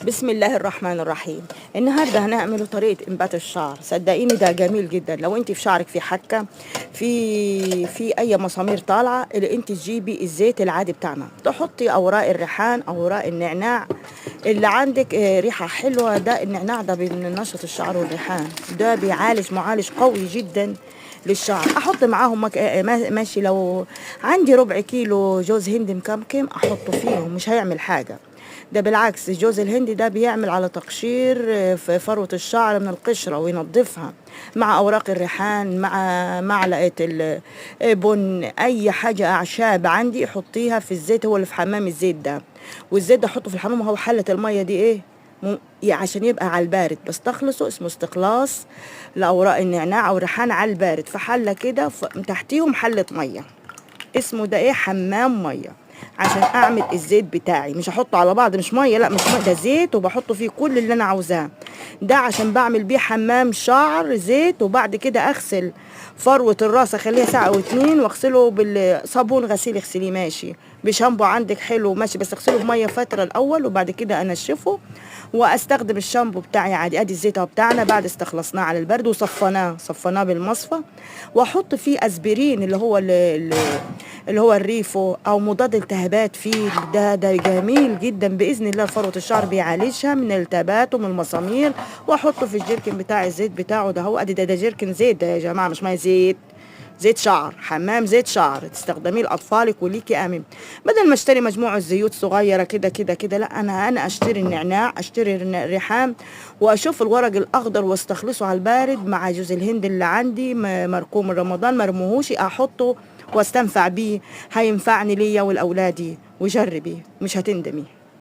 بسم الله الرحمن الرحيم. النهارده هنعمله طريقه انبات الشعر. صدقيني ده جميل جدا. لو انت في شعرك في حكه، في اي مسامير طالعه، اللي انت تجيبي الزيت العادي بتاعنا، تحطي اوراق الريحان، اوراق النعناع اللي عندك. ريحه حلوه. ده النعناع ده بينشط الشعر، والريحان ده معالج قوي جدا للشعر. احط معاهم ماشي. لو عندي ربع كيلو جوز هند مكمكم احطه فيهم، مش هيعمل حاجه. ده بالعكس، جوز الهند ده بيعمل على تقشير في فروة الشعر من القشرة وينظفها، مع أوراق الريحان، مع معلقة البن، أي حاجة أعشاب عندي حطيها في الزيت. هو اللي في حمام الزيت ده، والزيت ده حطه في الحمام. هو حلة المية دي إيه؟ عشان يبقى على البارد، بستخلصه. اسمه استخلاص لأوراق النعناع أو الريحان على البارد، في حلة كده تحتيهم حلة مية. اسمه ده ايه؟ حمام ميه. عشان اعمل الزيت بتاعي، مش احطه على بعض، مش ميه، لا مش ميه، ده زيت وبحطه فيه كل اللي انا عاوزاه. ده عشان بعمل بيه حمام شعر زيت. وبعد كده اغسل فروة الراس، اخليها ساعة او اتنين، واغسله بالصابون غسيل. اغسليه ماشي بشامبو عندك حلو ماشي، بس اغسله بميه فترة الاول، وبعد كده انشفه واستخدم الشامبو بتاعي عادي. ادي الزيت اهو بتاعنا بعد استخلصناه على البرد وصفناه بالمصفى. واحط فيه اسبرين، اللي هو الريفو، او مضاد التهابات فيه. ده جميل جدا باذن الله. فروه الشعر بيعالجها من الالتهابات ومن المسامير. واحطه في الجيركن بتاع الزيت بتاعه. ده هو ادي ده جيركن زيت ده يا جماعه، مش ميه زيت. زيت شعر، حمام زيت شعر، تستخدميه لاطفالك وليكي امن. بدل ما اشتري مجموعه زيوت صغيره كده كده كده، لا، انا اشتري النعناع، اشتري الريحان، واشوف الورق الاخضر واستخلصه على البارد مع جوز الهند اللي عندي مركوم من رمضان، مرموهوش، احطه واستنفع بيه. هينفعني ليا ولاولادي. وجربي مش هتندمي.